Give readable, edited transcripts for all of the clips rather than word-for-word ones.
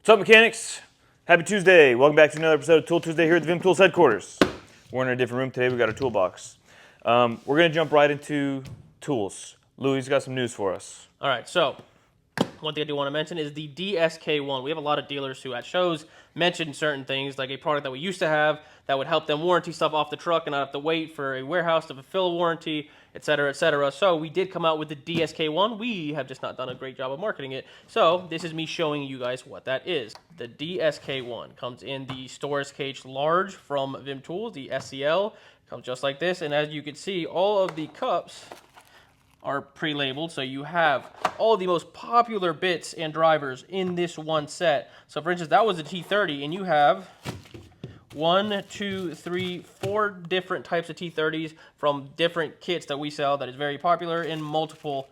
What's up, mechanics? Happy Tuesday. Welcome back to another episode of Tool Tuesday here at the VIM Tools headquarters. We're in a different room today. We've got a toolbox. We're going to jump right into tools. Louis got some news for us. All right, so one thing I do want to mention is the DSK1. We have a lot of dealers who at shows mention certain things, like a product that we used to have that would help them warranty stuff off the truck and not have to wait for a warehouse to fulfill a warranty, etc., etc. So we did come out with the DSK1. We have just not done a great job of marketing it. So this is me showing you guys what that is. The DSK1 comes in the Storage Cage Large from VIM Tools, the SCL. Comes just like this, and as you can see, all of the cups are pre-labeled, so you have all the most popular bits and drivers in this one set. So for instance, that was a T30, and you have 4 different types of T30s from different kits that we sell that is very popular in multiple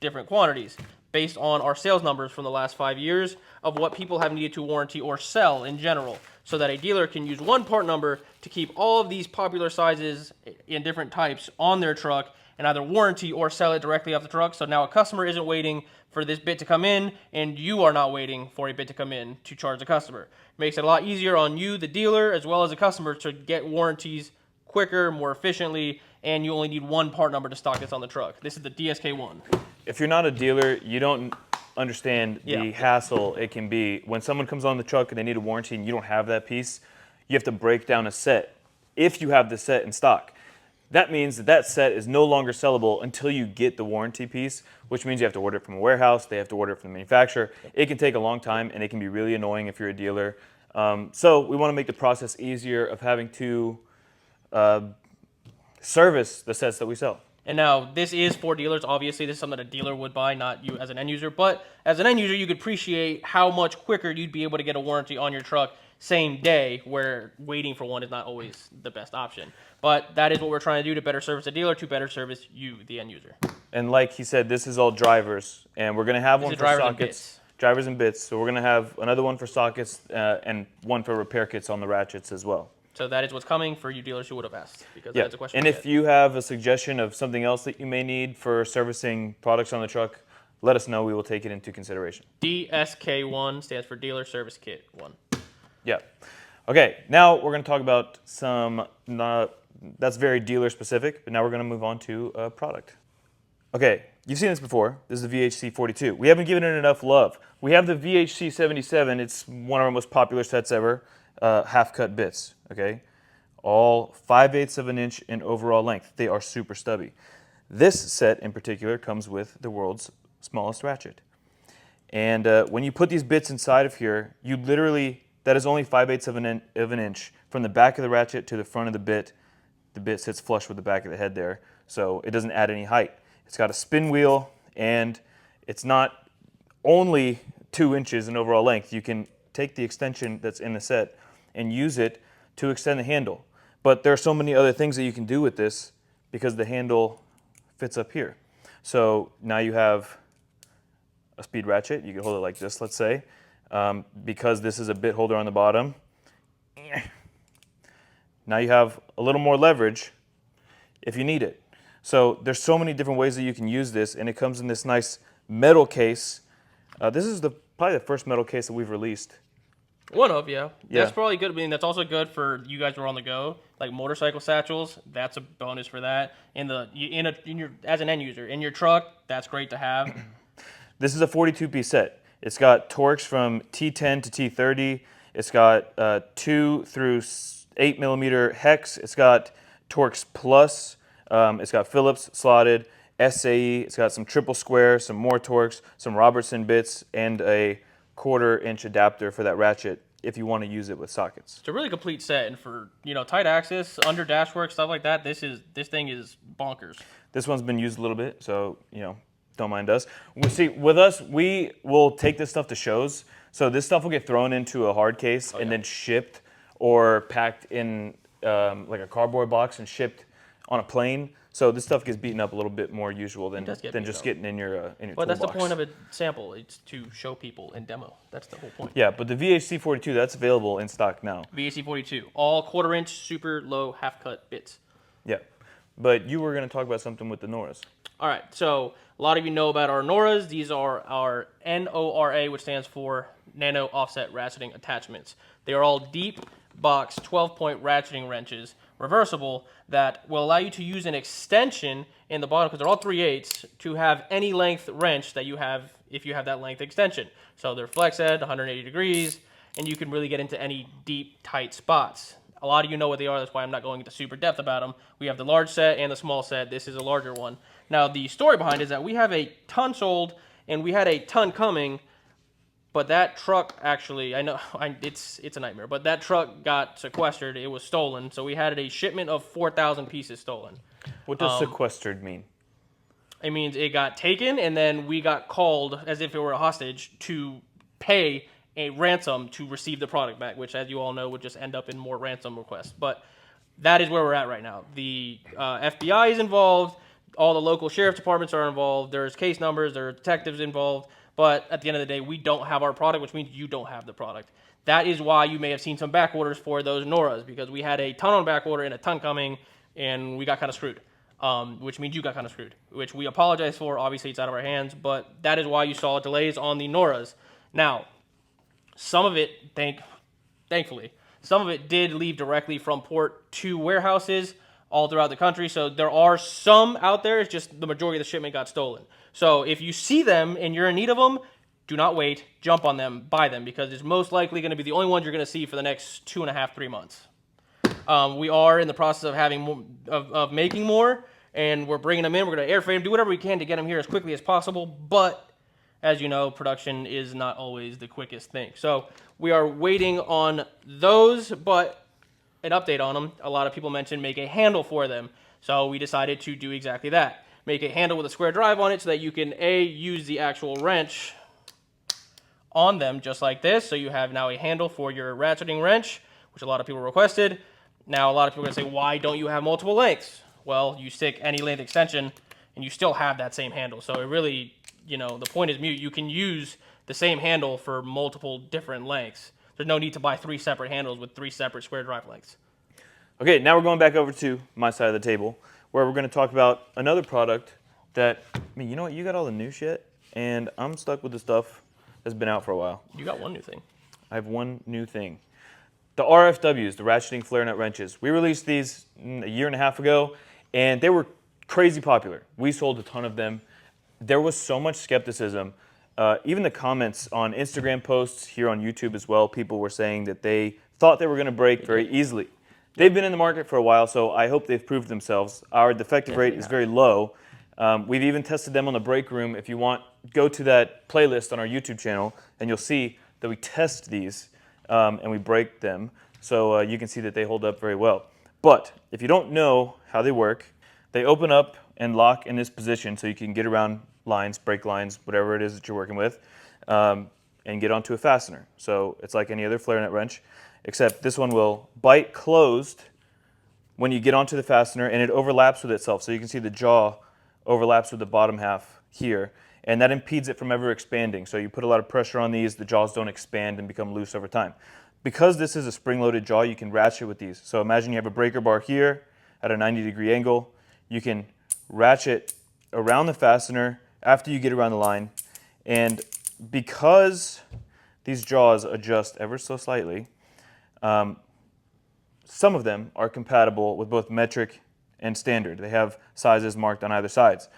different quantities based on our sales numbers from the last 5 years of what people have needed to warranty or sell in general, so that a dealer can use one part number to keep all of these popular sizes in different types on their truck and either warranty or sell it directly off the truck. So now a customer isn't waiting for this bit to come in, and you are not waiting for a bit to come in to charge the customer. It makes it a lot easier on you, the dealer, as well as the customer to get warranties quicker, more efficiently, and you only need one part number to stock this on the truck. This is the DSK1. If you're not a dealer, you don't understand the hassle it can be. When someone comes on the truck and they need a warranty and you don't have that piece, you have to break down a set if you have the set in stock. That means that that set is no longer sellable until you get the warranty piece, which means you have to order it from a warehouse, they have to order it from the manufacturer. It can take a long time, and it can be really annoying if you're a dealer. So we want to make the process easier of having to service the sets that we sell. And now, this is for dealers. Obviously, this is something that a dealer would buy, not you as an end user. But as an end user, you could appreciate how much quicker you'd be able to get a warranty on your truck same day, where waiting for one is not always the best option. But that is what we're trying to do to better service the dealer, to better service you, the end user. And like he said, this is all drivers, and we're going to have one for sockets. Drivers and bits. So we're going to have another one for sockets and one for repair kits on the ratchets as well. So that is what's coming for you dealers who would have asked, because that's a question. And if you have a suggestion of something else that you may need for servicing products on the truck, let us know. We will take it into consideration. DSK1 stands for Dealer Service Kit 1. Yeah. Okay, now we're going to talk about some, that's very dealer specific, but now we're going to move on to a product. Okay, you've seen this before. This is the VHC42. We haven't given it enough love. We have the VHC77. It's one of our most popular sets ever. Half-cut bits, okay? All 5/8 of an inch in overall length. They are super stubby. This set in particular comes with the world's smallest ratchet. And when you put these bits inside of here, you literally, that is only 5/8 of an inch from the back of the ratchet to the front of the bit. The bit sits flush with the back of the head there, so it doesn't add any height. It's got a spin wheel, and it's not only 2 inches in overall length. You can take the extension that's in the set and use it to extend the handle. But there are so many other things that you can do with this because the handle fits up here. So now you have a speed ratchet. You can hold it like this, let's say. Because this is a bit holder on the bottom. Now you have a little more leverage if you need it. So there's so many different ways that you can use this, and it comes in this nice metal case. This is probably the first metal case that we've released. One of, yeah. That's probably good. I mean, that's also good for you guys who are on the go, like motorcycle satchels. That's a bonus for that. As an end user, in your truck, that's great to have. This is a 42-piece set. It's got Torx from T10 to T30. It's got 2 through 8 millimeter hex. It's got Torx Plus. It's got Phillips slotted, SAE. It's got some triple square, some more Torx, some Robertson bits, and a 1/4 inch adapter for that ratchet if you want to use it with sockets. It's a really complete set, and for tight axis, under dash work, stuff like that, this thing is bonkers. This one's been used a little bit, so don't mind us. See, with us, we will take this stuff to shows. So this stuff will get thrown into a hard case and then shipped or packed in like a cardboard box and shipped on a plane. So this stuff gets beaten up a little bit more usual than just getting in your toolbox. But that's the point of a sample. It's to show people and demo. That's the whole point. Yeah, but the VHC42, that's available in stock now. VHC42, all 1/4 inch, super low half-cut bits. Yeah, but you were going to talk about something with the Noras. All right, so a lot of you know about our Noras. These are our NORA, which stands for nano offset ratcheting attachments. They are all deep box 12-point ratcheting wrenches, reversible, that will allow you to use an extension in the bottom, because they're all 3/8, to have any length wrench that you have if you have that length extension. So they're flex head, 180 degrees, and you can really get into any deep, tight spots. A lot of you know what they are, that's why I'm not going into super depth about them. We have the large set and the small set. This is a larger one. Now, the story behind it is that we have a ton sold, and we had a ton coming, but that truck actually, it's a nightmare, but that truck got sequestered. It was stolen, so we had a shipment of 4,000 pieces stolen. What does sequestered mean? It means it got taken, and then we got called, as if it were a hostage, to pay a ransom to receive the product back, which, as you all know, would just end up in more ransom requests. But that is where we're at right now. The FBI is involved. All the local sheriff departments are involved. There's case numbers. There are detectives involved. But at the end of the day, we don't have our product, which means you don't have the product. That is why you may have seen some back orders for those Noras, because we had a ton on back order and a ton coming, and we got kind of screwed. Which means you got kind of screwed, which we apologize for. Obviously, it's out of our hands, but that is why you saw delays on the Noras. Now, some of it, thankfully, some of it did leave directly from port to warehouses all throughout the country. So there are some out there. It's just the majority of the shipment got stolen. So if you see them and you're in need of them, do not wait. Jump on them. Buy them, because it's most likely going to be the only ones you're going to see for the next 2.5, 3 months. We are in the process of having more, of making more, and we're bringing them in. We're going to airframe, do whatever we can to get them here as quickly as possible. But as you know, production is not always the quickest thing. So we are waiting on those, but an update on them. A lot of people mentioned make a handle for them. So we decided to do exactly that. Make a handle with a square drive on it so that you can, use the actual wrench on them just like this. So you have now a handle for your ratcheting wrench, which a lot of people requested. Now, a lot of people are going to say, why don't you have multiple lengths? Well, you stick any length extension, and you still have that same handle. So it really, the point is mute. You can use the same handle for multiple different lengths. There's no need to buy 3 separate handles with 3 separate square drive lengths. Okay, now we're going back over to my side of the table, where we're going to talk about another product that, you know what, you got all the new shit, and I'm stuck with the stuff that's been out for a while. You got one new thing. I have one new thing. The RFWs, the ratcheting flare nut wrenches. We released these a year and a half ago, and they were crazy popular. We sold a ton of them. There was so much skepticism. Even the comments on Instagram posts, here on YouTube as well, people were saying that they thought they were going to break very easily. They've been in the market for a while, so I hope they've proved themselves. Our defective rate is very low. We've even tested them on the break room. If you want, go to that playlist on our YouTube channel, and you'll see that we test these. And we break them, so you can see that they hold up very well. But if you don't know how they work, they open up and lock in this position so you can get around lines, brake lines, whatever it is that you're working with, and get onto a fastener. So it's like any other flare nut wrench, except this one will bite closed when you get onto the fastener, and it overlaps with itself. So you can see the jaw overlaps with the bottom half here, and that impedes it from ever expanding. So you put a lot of pressure on these, the jaws don't expand and become loose over time. Because this is a spring-loaded jaw, you can ratchet with these. So imagine you have a breaker bar here at a 90-degree angle. You can ratchet around the fastener after you get around the line. And because these jaws adjust ever so slightly, some of them are compatible with both metric and standard. They have sizes marked on either sides.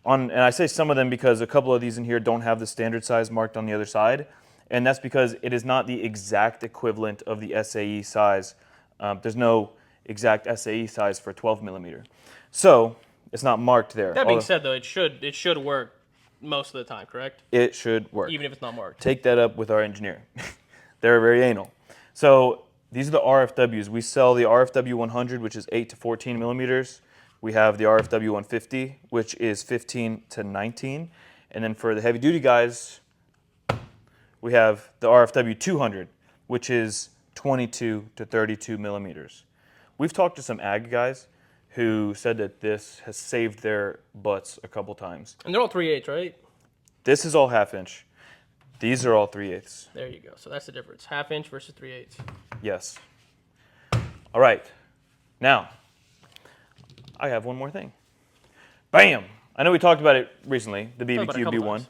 And I say some of them because a couple of these in here don't have the standard size marked on the other side, and that's because it is not the exact equivalent of the SAE size. There's no exact SAE size for 12 millimeter. So it's not marked there. That being said, though, it should work most of the time, correct? It should work. Even if it's not marked. Take that up with our engineer. They're very anal. So these are the RFWs. We sell the RFW 100, which is 8 to 14 millimeters. We have the RFW 150, which is 15 to 19. And then for the heavy duty guys, we have the RFW 200, which is 22 to 32 millimeters. We've talked to some ag guys who said that this has saved their butts a couple times. And they're all 3/8, right? This is all 1/2 inch. These are all 3/8. There you go. So that's the difference. 1/2 inch versus 3/8. Yes. All right. Now, I have one more thing. Bam! I know we talked about it recently, the BBQ B1.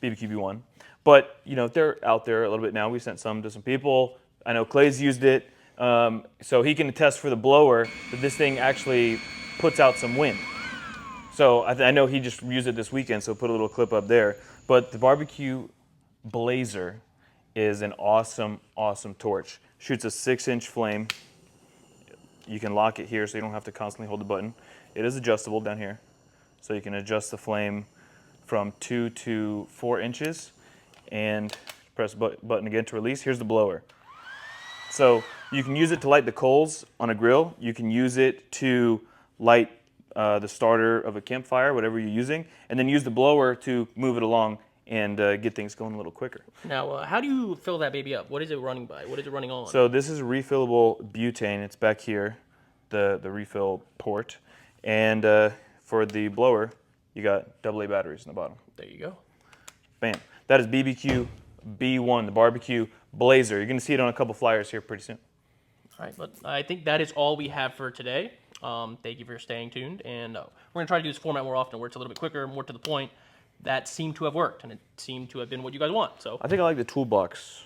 BBQ B1. But you know, they're out there a little bit now. We sent some to some people. I know Clay's used it, so he can attest for the blower that this thing actually puts out some wind. So I know he just used it this weekend, so put a little clip up there. But the BBQ Blazer is an awesome, awesome torch. Shoots a 6-inch flame. You can lock it here so you don't have to constantly hold the button. It is adjustable down here. So you can adjust the flame from 2 to 4 inches and press button again to release. Here's the blower. So you can use it to light the coals on a grill. You can use it to light the starter of a campfire, whatever you're using, and then use the blower to move it along and get things going a little quicker. Now, how do you fill that baby up? What is it running by? What is it running on? So this is a refillable butane. It's back here, the refill port. And for the blower, you got AA batteries in the bottom. There you go. Bam. That is BBQ B1, the BBQ Blazer. You're going to see it on a couple flyers here pretty soon. All right, but I think that is all we have for today. Thank you for staying tuned, and we're going to try to do this format more often where it's a little bit quicker, more to the point. That seemed to have worked, and it seemed to have been what you guys want. So I think I like the toolbox.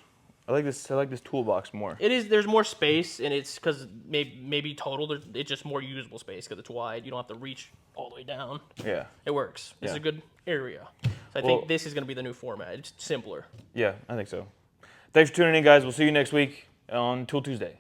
I like this toolbox more. it is. There's more space, and it's because maybe total. It's just more usable space because it's wide. You don't have to reach all the way down. Yeah. It works. It's Yeah. a good area. So I think this is going to be the new format. It's simpler. Yeah, I think so. Thanks for tuning in, guys. We'll see you next week on Tool Tuesday.